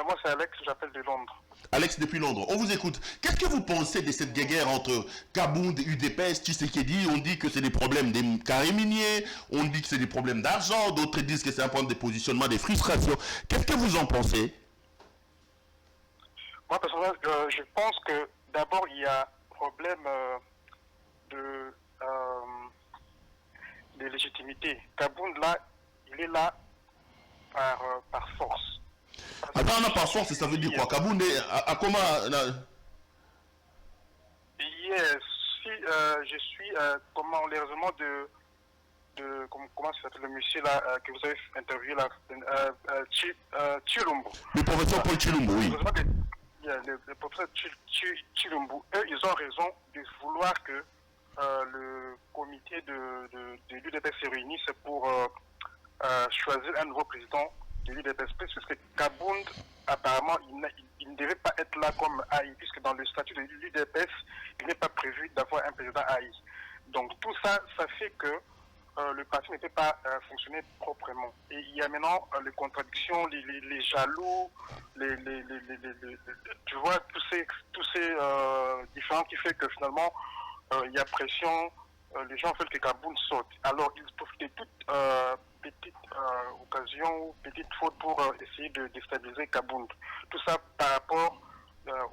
Speaker 5: Moi, c'est Alex, j'appelle de Londres.
Speaker 2: Alex depuis Londres, on vous écoute. Qu'est-ce que vous pensez de cette guerre entre Kabound et UDPS, Tshisekedi? On dit que c'est des problèmes des carrés miniers, on dit que c'est des problèmes d'argent, d'autres disent que c'est un problème de positionnement, des frustrations. Qu'est-ce que vous en pensez?
Speaker 5: Moi, personnellement, je pense que d'abord, il y a un problème de légitimité. Kabound, là, il est là par force.
Speaker 2: Attends, on a par force, ça veut dire quoi? Kabound a comment...
Speaker 5: Yes, si je suis, comment, les raisonnements de comment s'appelle le monsieur là, que vous avez interviewé là, Chilumbu.
Speaker 2: Le professeur Paul Chilumbu, oui.
Speaker 5: Le professeur Chilumbu, eux, ils ont raison de vouloir que le comité de l'UDPS se réunisse pour choisir un nouveau président de l'UDPS, puisque Kabound, apparemment, il ne devait pas être là comme AI, puisque dans le statut de l'UDPS, il n'est pas prévu d'avoir un président AI. Donc tout ça, ça fait que le parti ne peut pas fonctionner proprement. Et il y a maintenant les contradictions, les jaloux, tu vois, tous ces différents qui fait que finalement, il y a pression, les gens veulent que Kabound sorte. Alors ils profitent de toute petite occasion ou petite faute pour essayer de déstabiliser Kabound. Tout ça par rapport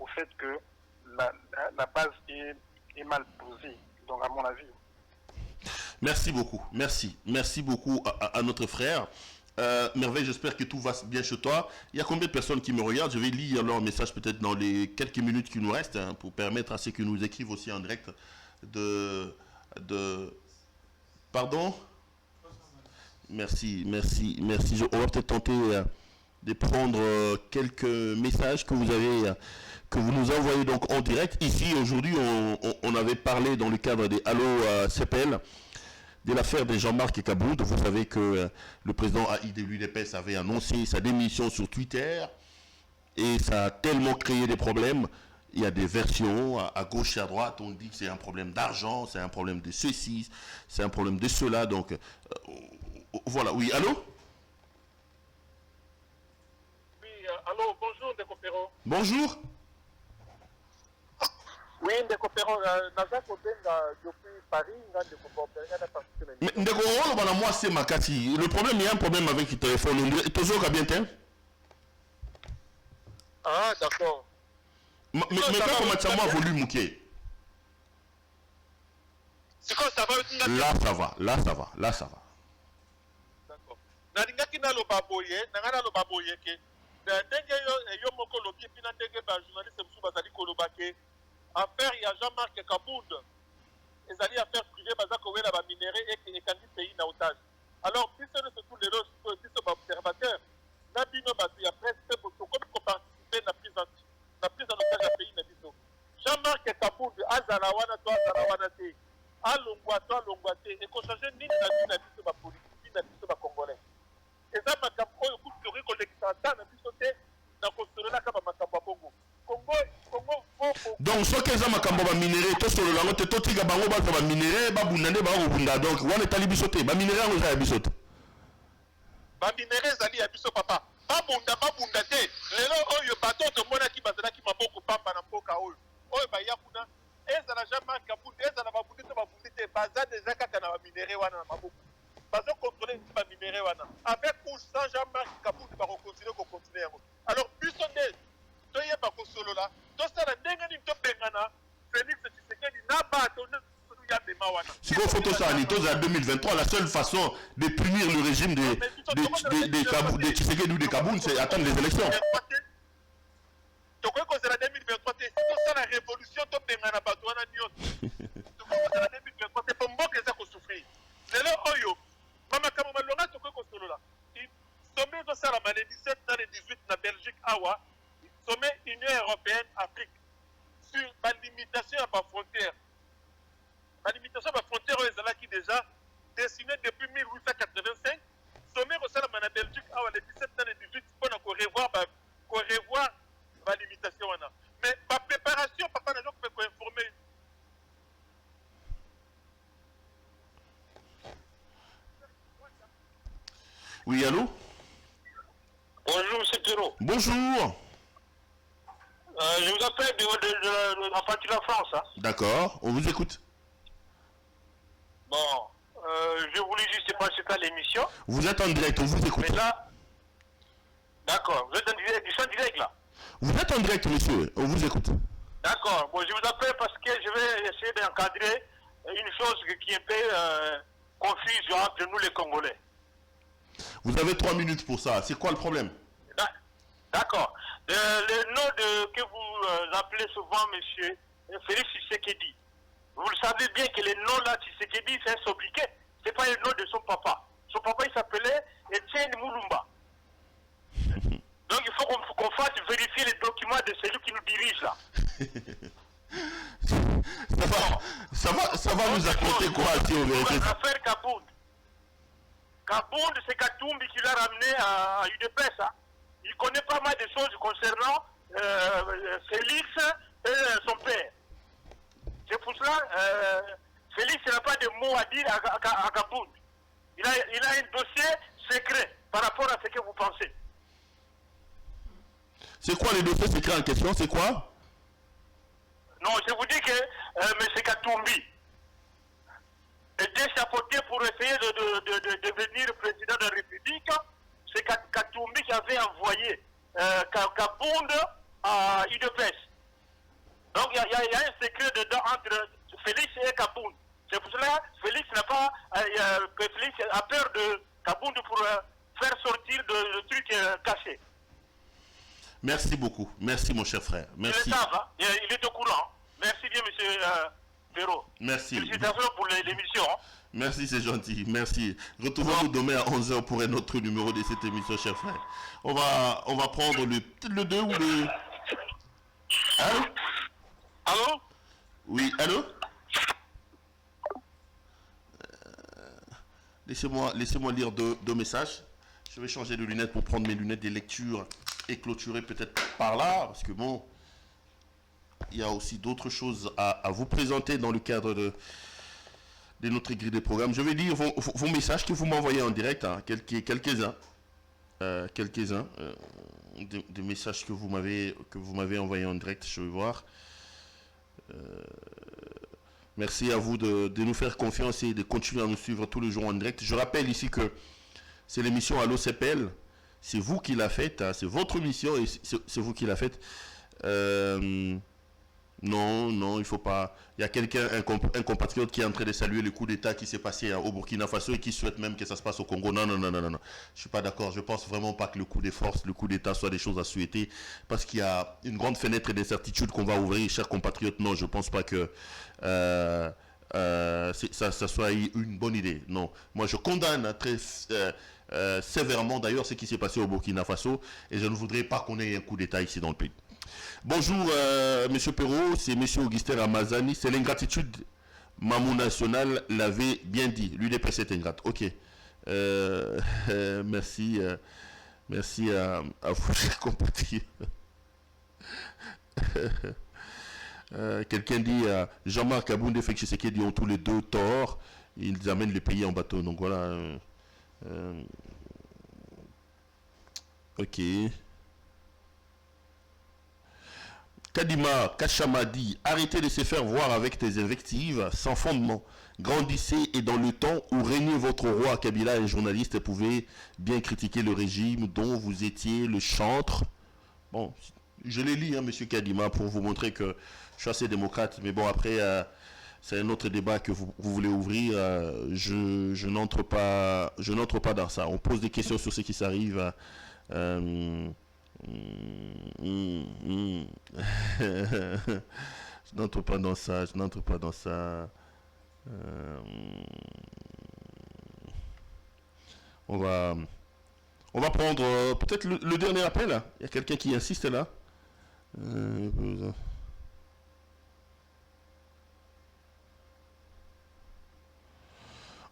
Speaker 5: au fait que la base est mal posée, donc à mon avis.
Speaker 2: Merci beaucoup, merci beaucoup à notre frère. Merveille, j'espère que tout va bien chez toi. Il y a combien de personnes qui me regardent? Je vais lire leur message peut-être dans les quelques minutes qui nous restent, hein, pour permettre à ceux qui nous écrivent aussi en direct de Pardon? Merci. On va peut-être tenter de prendre quelques messages que vous nous envoyez donc en direct. Ici, aujourd'hui, on avait parlé dans le cadre des Allo CPL de l'affaire de Jean-Marc Kabound. Vous savez que le président AI de l'UDPS avait annoncé sa démission sur Twitter et ça a tellement créé des problèmes. Il y a des versions à gauche et à droite. On dit que c'est un problème d'argent, c'est un problème de ceci, c'est un problème de cela. Donc, voilà. Oui, allô?
Speaker 5: Oui, allô, bonjour, Ndeko Perro.
Speaker 2: Bonjour.
Speaker 5: Oui, Ndeko Perro, Naza Kobenga, depuis Paris, Ndeko Perro,
Speaker 2: Mais Ndeko Perro, moi, c'est Makati. Le problème, il y a un problème avec le téléphone. Toujours bien t'es?
Speaker 5: Ah, d'accord.
Speaker 2: Mais pas comment ça m'a voulu mouquer.
Speaker 5: C'est quoi ça va?
Speaker 2: Là, ça va.
Speaker 5: D'accord. Nalingaki na lobaboye, nangana lobaboye ke. Ndenge yo moko lobi pina ndenge ba journaliste musu bazali kolobake. Affaire ya Jean-Marc Kabound. Ezali affaire privée baza ko wela ba minerais et kandi pays na otage. Alors, puisque nous sommes tous les deux, puisque observateurs, na bino ba ya presse pour comme participer na prise en otage ya pays na biso. Jean-Marc Kabound azala wana te. Alongwa te et ko changer nini na vie na biso ba politique na biso ba congolais. Eza makambo oyo kutori kolekisa na biso te na kosolola ka ba makambo bongo. Congo
Speaker 2: donc ce que ça makambo ba minéraux to solo lango te totika bango ba ba minéraux ba bundande ba ko bunda donc wana tali biso te ba minéraux ngo za biso te.
Speaker 5: Ba minéraux zali ya biso papa. Ba bunda te. Lelo oyo bato to mona ki bazala ki maboko pamba na mboka oyo. Oyo ba yakuna ezala Jean-Marc Kabound ezala ba bundite baza déjà kaka na ba minéraux wana na maboko. Bazo contrôler ba minéraux wana. Avec ou sans Jean-Marc Kabound ba continuer ko continuer yango. Alors biso ne toye ba ko solo la. To sala ndenge ni to bengana Félix Tshisekedi na bato ne ya de mawana.
Speaker 2: Si vous photo ça en 2023, la seule façon de punir le régime de Tshisekedi ou de Kabound, c'est attendre les élections.
Speaker 5: Donc quand c'est la 2023, c'est ça la révolution to bengana bato wana nyot. Donc c'est la 2023, c'est pour mboka za ko souffrir. Lelo oyo mama kama malonga to ko solo la. Sommet de ça la 17 dans les 18 na Belgique awa. Sommet Union Européenne Afrique sur la limitation à la frontière. La limitation à la frontière est qui déjà dessinée depuis 1885. Sommet au sein de la Belgique à les 17 ans et 18 pour revoir la limitation. Mais ma préparation, papa n'a pas pu informer.
Speaker 2: Oui, allô?
Speaker 3: Bonjour, M. Perro.
Speaker 2: Bonjour.
Speaker 3: Je vous appelle de la partie de la France. Hein.
Speaker 2: D'accord, on vous écoute.
Speaker 3: Bon, je voulais juste passer à l'émission.
Speaker 2: Vous êtes en direct, on vous écoute.
Speaker 3: Mais là, d'accord, vous êtes en direct, ils sont en direct là.
Speaker 2: Vous êtes en direct, monsieur, on vous écoute.
Speaker 3: D'accord, bon, je vous appelle parce que je vais essayer d'encadrer une chose qui est un peu confuse entre nous les Congolais.
Speaker 2: Vous avez 3 minutes pour ça, c'est quoi le problème?
Speaker 3: D'accord. Le nom que vous appelez souvent monsieur Félix Tshisekedi, vous le savez bien que le nom là Tshisekedi c'est un sobriquet, c'est pas le nom de son papa. Son papa il s'appelait Etienne Mulumba. Donc il faut qu'on fasse vérifier les documents de celui qui nous dirige là.
Speaker 2: ça va nous raconter quoi si on vérifie?
Speaker 3: L'affaire Kabound. Kabound c'est Katumbi qui l'a ramené à UDPS. Hein. Il connaît pas mal de choses concernant Félix et son père. C'est pour cela Félix n'a pas de mots à dire à Kabound. Il a un dossier secret par rapport à ce que vous pensez.
Speaker 2: C'est quoi les dossiers secrets en question? C'est quoi?
Speaker 3: Non, je vous dis que M. Katumbi était chapeauté pour essayer de devenir président de la République. C'est Katumbi qui avait envoyé Kabound à UDPS. Donc il y a un secret dedans entre Félix et Kabound. C'est pour cela que Félix n'a pas Félix a peur de Kabound pour faire sortir le truc caché.
Speaker 2: Merci beaucoup. Merci mon cher frère. Merci.
Speaker 3: Il est au courant. Merci bien monsieur
Speaker 5: Véro.
Speaker 2: Merci.
Speaker 5: Félicitations pour l'émission. Hein.
Speaker 2: Merci, c'est gentil. Merci. Retrouvons-nous demain à 11h pour un autre numéro de cette émission, chers frères. On va prendre le 2 ou le... Allô?
Speaker 5: Allô?
Speaker 2: Oui, allô? Laissez-moi lire deux messages. Je vais changer de lunettes pour prendre mes lunettes de lecture et clôturer peut-être par là, parce que bon, il y a aussi d'autres choses à vous présenter dans le cadre de notre grille de programme. Je vais lire vos messages que vous m'envoyez en direct, hein, quelques-uns des messages que vous m'avez envoyés en direct. Je vais voir. Merci à vous de nous faire confiance et de continuer à nous suivre tous les jours en direct. Je rappelle ici que c'est l'émission Allo CPL. C'est vous qui la faites, hein, c'est votre mission et c'est vous qui la faites. Non, il faut pas. Il y a quelqu'un, un compatriote qui est en train de saluer le coup d'État qui s'est passé au Burkina Faso et qui souhaite même que ça se passe au Congo. Non. Je suis pas d'accord. Je pense vraiment pas que le coup des forces, le coup d'État soit des choses à souhaiter parce qu'il y a une grande fenêtre d'incertitude qu'on va ouvrir, chers compatriotes. Non, je pense pas que ça soit une bonne idée. Non. Moi, je condamne très sévèrement d'ailleurs ce qui s'est passé au Burkina Faso et je ne voudrais pas qu'on ait un coup d'État ici dans le pays. Bonjour, Monsieur Perrault, c'est Monsieur Augustin Ramazani. C'est l'ingratitude. Mamou National l'avait bien dit. L'UDPS est ingrate. Ok. Merci à vous, j'ai compris. Quelqu'un dit Jean-Marc Aboundé et Félix Tshisekedi ont tous les deux tort. Ils amènent le pays en bateau. Donc voilà. Ok. Kadima Kachama dit arrêtez de se faire voir avec tes invectives sans fondement. Grandissez et dans le temps où régnait votre roi Kabila, un journaliste pouvait bien critiquer le régime dont vous étiez le chantre. Bon, je les lis, hein, Monsieur Kadima, pour vous montrer que je suis assez démocrate. Mais bon, après, c'est un autre débat que vous voulez ouvrir. Je n'entre pas dans ça. On pose des questions sur ce qui s'arrive. Je n'entre pas dans ça. On va prendre peut-être le dernier appel. Il y a quelqu'un qui insiste là.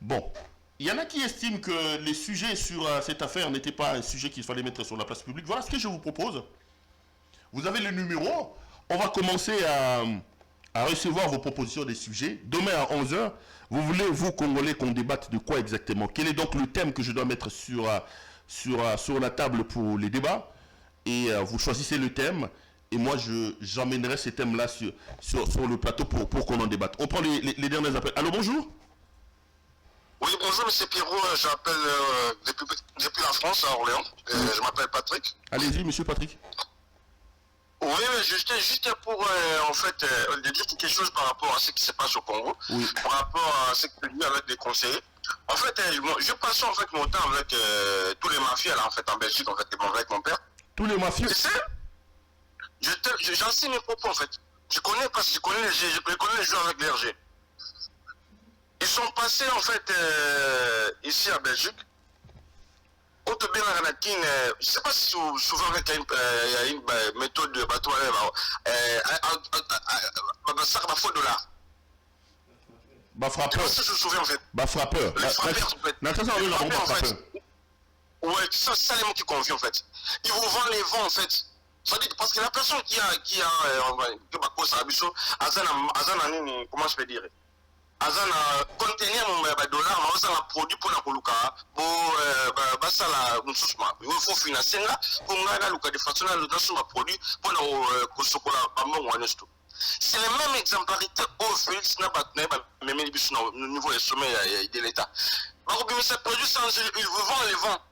Speaker 2: Bon. Il y en a qui estiment que les sujets sur cette affaire n'étaient pas un sujet qu'il fallait mettre sur la place publique. Voilà ce que je vous propose. Vous avez le numéro. On va commencer à recevoir vos propositions des sujets. Demain à 11h, vous voulez, vous, Congolais, qu'on débatte de quoi exactement? Quel est donc le thème que je dois mettre sur la table pour les débats? Et vous choisissez le thème. Et moi, j'emmènerai ces thèmes-là sur le plateau pour qu'on en débatte. On prend les derniers appels. Allô, bonjour.
Speaker 3: Oui, bonjour, M. Pierrot. J'appelle depuis la France, à Orléans. Je m'appelle Patrick.
Speaker 2: Allez-y, M. Patrick.
Speaker 3: Oui, mais juste pour, en fait, dire quelque chose par rapport à ce qui se passe au Congo,
Speaker 2: oui.
Speaker 3: Par rapport à ce que je dis avec des conseillers. En fait, je passe en fait mon temps avec tous les mafias là, en fait, en Belgique, en fait, avec mon père.
Speaker 2: Tous les mafias?
Speaker 3: Tu sais, j'enseigne mes propos, en fait. Je connais les joueurs avec l'RG. Ils sont passés, en fait, ici à Belgique. Je ne sais pas si souvent avec il y a une méthode de bateau $100.
Speaker 2: Frappeur.
Speaker 3: Je me souviens en fait.
Speaker 2: Frappeur.
Speaker 3: Les frappeurs en fait. Ouais, c'est ça les mots qui conviennent en fait. Ils vous vendent les vents en fait. Parce que la personne qui a comment je peux dire? Azana contenir mon dollar, mais ça produit pour la coluka. Il faut financer là. Pour de façon à produit pour le c'est la même exemplarité au Félix n'a pas même au niveau des sommets de l'État. Ce produit, ils vous vendent les vents.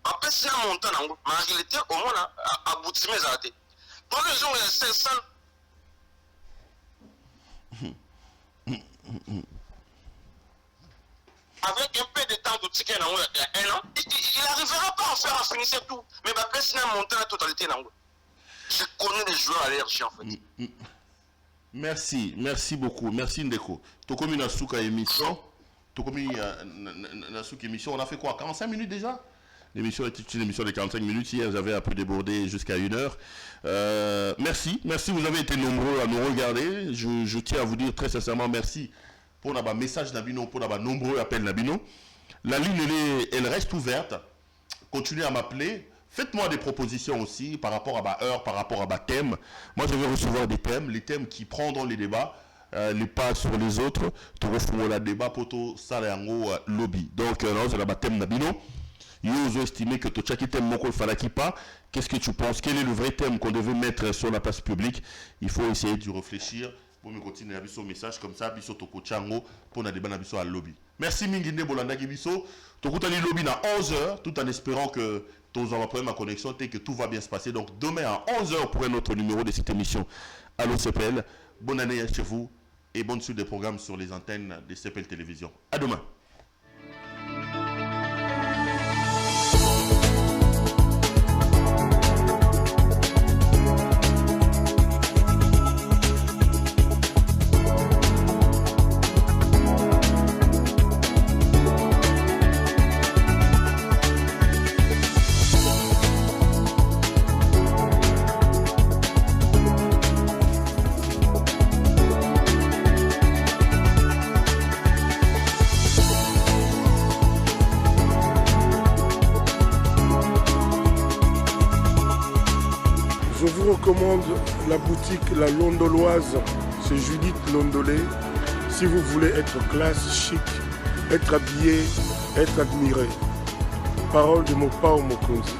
Speaker 3: Après, c'est un montant, mais en réalité, au moins, abouti mes arrêtés. Pour les gens, c'est ça. Avec un peu de temps de ticket, il n'arrivera pas à faire à finir tout. Mais après, c'est un montant la totalité. Je connais les joueurs à l'RG en fait.
Speaker 2: Merci beaucoup. Merci Ndeko. Tokomi Nasuka émission. Tokomi Nasuka émission. On a fait quoi? 45 minutes déjà? L'émission était une émission de 45 minutes. Hier, j'avais un peu débordé jusqu'à 1 heure. Merci, vous avez été nombreux à nous regarder. Je tiens à vous dire très sincèrement merci pour nos messages Nabino, pour nos nombreux appels Nabino. La ligne, elle reste ouverte. Continuez à m'appeler. Faites-moi des propositions aussi par rapport à ma heure, par rapport à ma thème. Moi, je vais recevoir des thèmes, les thèmes qui prendront les débats, les pas sur les autres. Tu refous le débat pour tout ça, lobby. Donc, là, c'est la thème Nabino. Ils ont estimé que tu as thème Moko Falaki pas. Qu'est-ce que tu penses? Quel est le vrai thème qu'on devait mettre sur la place publique? Il faut essayer de réfléchir. Pour me continuer à biso message comme ça, biso toko chango pour na débat na biso à lobby. Merci Minginde Bolanda Gibiso. Toko tali lobby na 11h tout en espérant que ton problème à connexion et que tout va bien se passer. Donc demain à 11h pour un autre numéro de cette émission. Allô CPL. Bonne année chez vous et bonne suite des programmes sur les antennes de CPL Télévision. À demain.
Speaker 1: Je vous recommande la boutique La Londoloise, c'est Judith Londolé. Si vous voulez être classe, chic, être habillé, être admiré. Parole de Mopao Mokonzi.